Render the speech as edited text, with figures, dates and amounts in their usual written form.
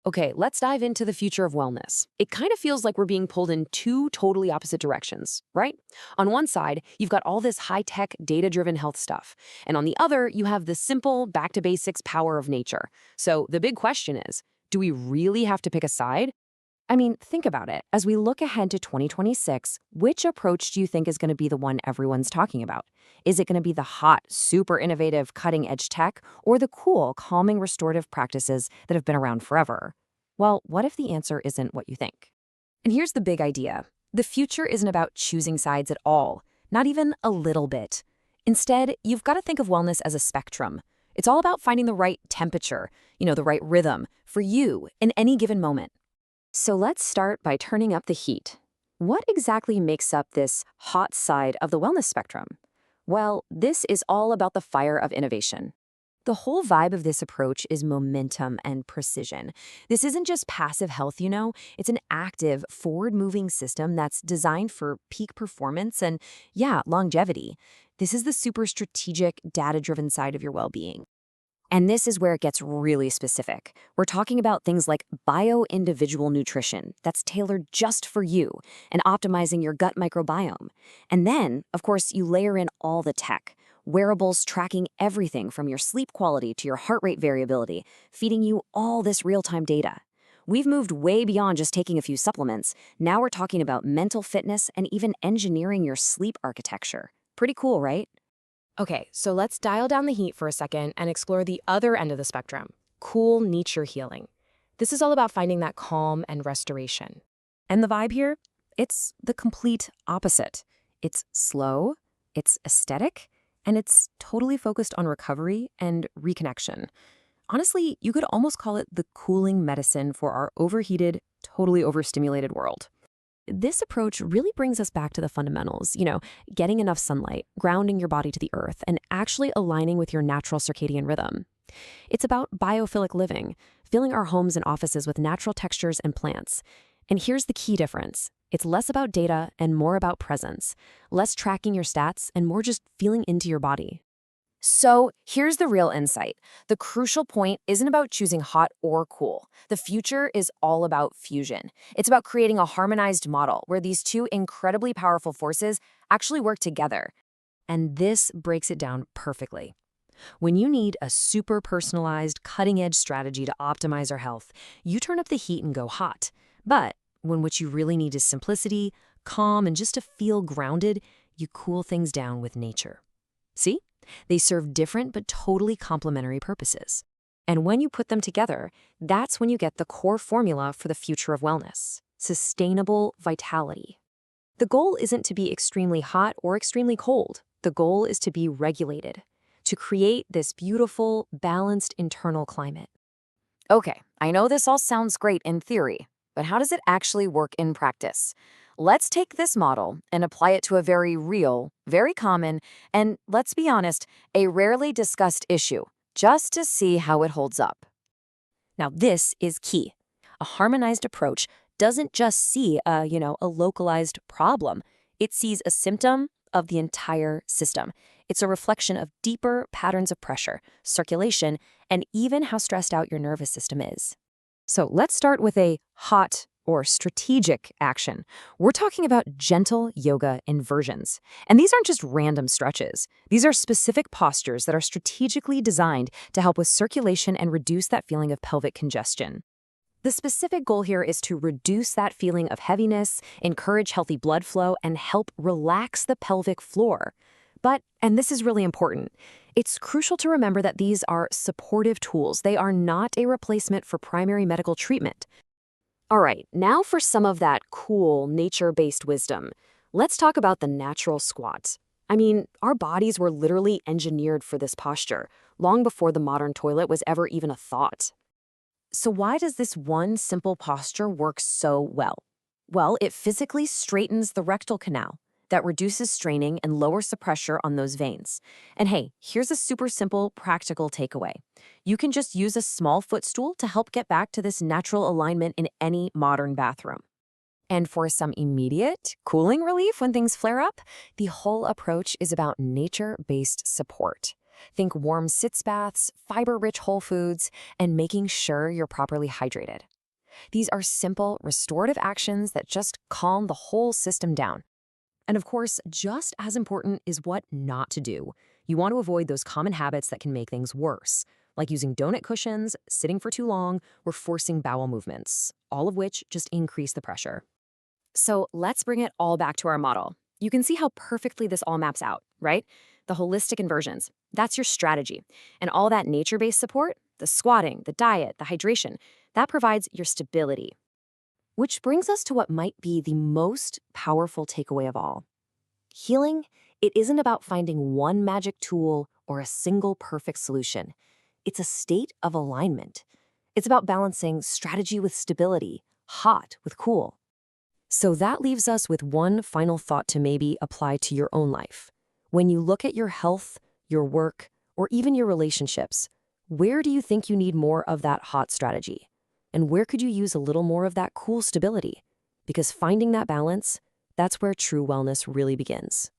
Okay, let's dive into the future of wellness. It kind of feels like we're being pulled in two totally opposite directions, right? On one side, you've got all this high-tech, data-driven health stuff. And on the other, you have the simple, back-to-basics power of nature. So the big question is, do we really have to pick a side? I mean, think about it. As we look ahead to 2026, which approach do you think is going to be the one everyone's talking about? Is it going to be the hot, super innovative, cutting-edge tech, or the cool, calming, restorative practices that have been around forever? Well, what if the answer isn't what you think? And here's the big idea. The future isn't about choosing sides at all, not even a little bit. Instead, you've got to think of wellness as a spectrum. It's all about finding the right temperature, the right rhythm, for you in any given moment. So let's start by turning up the heat. What exactly makes up this hot side of the wellness spectrum? Well, this is all about the fire of innovation. The whole vibe of this approach is momentum and precision. This isn't just passive health, it's an active, forward-moving system that's designed for peak performance and, longevity. This is the super strategic, data-driven side of your well-being. And this is where it gets really specific. We're talking about things like bio-individual nutrition that's tailored just for you and optimizing your gut microbiome. And then, of course, you layer in all the tech, wearables tracking everything from your sleep quality to your heart rate variability, feeding you all this real-time data. We've moved way beyond just taking a few supplements. Now we're talking about mental fitness and even engineering your sleep architecture. Pretty cool, right? Okay, so let's dial down the heat for a second and explore the other end of the spectrum, cool nature healing. This is all about finding that calm and restoration. And the vibe here? It's the complete opposite. It's slow, it's aesthetic, and it's totally focused on recovery and reconnection. Honestly, you could almost call it the cooling medicine for our overheated, totally overstimulated world. This approach really brings us back to the fundamentals, getting enough sunlight, grounding your body to the earth, and actually aligning with your natural circadian rhythm. It's about biophilic living, filling our homes and offices with natural textures and plants. And here's the key difference. It's less about data and more about presence, less tracking your stats and more just feeling into your body. So here's the real insight. The crucial point isn't about choosing hot or cool. The future is all about fusion. It's about creating a harmonized model where these two incredibly powerful forces actually work together. And this breaks it down perfectly. When you need a super personalized, cutting-edge strategy to optimize our health, you turn up the heat and go hot. But when what you really need is simplicity, calm, and just to feel grounded, you cool things down with nature. See? They serve different but totally complementary purposes. And when you put them together, that's when you get the core formula for the future of wellness: sustainable vitality. The goal isn't to be extremely hot or extremely cold. The goal is to be regulated, to create this beautiful, balanced internal climate. Okay, I know this all sounds great in theory, but how does it actually work in practice? Let's take this model and apply it to a very real, very common, and let's be honest, a rarely discussed issue, just to see how it holds up. Now, this is key. A harmonized approach doesn't just see a localized problem. It sees a symptom of the entire system. It's a reflection of deeper patterns of pressure, circulation, and even how stressed out your nervous system is. So let's start with a hot or strategic action. We're talking about gentle yoga inversions. And these aren't just random stretches. These are specific postures that are strategically designed to help with circulation and reduce that feeling of pelvic congestion. The specific goal here is to reduce that feeling of heaviness, encourage healthy blood flow, and help relax the pelvic floor. But, and this is really important, it's crucial to remember that these are supportive tools. They are not a replacement for primary medical treatment. All right, now for some of that cool, nature-based wisdom. Let's talk about the natural squat. I mean, our bodies were literally engineered for this posture, long before the modern toilet was ever even a thought. So why does this one simple posture work so well? Well, it physically straightens the rectal canal. That reduces straining and lowers the pressure on those veins. And hey, here's a super simple, practical takeaway. You can just use a small footstool to help get back to this natural alignment in any modern bathroom. And for some immediate cooling relief when things flare up, the whole approach is about nature-based support. Think warm sitz baths, fiber-rich whole foods, and making sure you're properly hydrated. These are simple, restorative actions that just calm the whole system down. And of course, just as important is what not to do. You want to avoid those common habits that can make things worse, like using donut cushions, sitting for too long, or forcing bowel movements, all of which just increase the pressure. So let's bring it all back to our model. You can see how perfectly this all maps out, right? The holistic inversions, that's your strategy. And all that nature-based support, the squatting, the diet, the hydration, that provides your stability. Which brings us to what might be the most powerful takeaway of all. Healing, it isn't about finding one magic tool or a single perfect solution. It's a state of alignment. It's about balancing strategy with stability, hot with cool. So that leaves us with one final thought to maybe apply to your own life. When you look at your health, your work, or even your relationships, where do you think you need more of that hot strategy? And where could you use a little more of that cool stability? Because finding that balance, that's where true wellness really begins.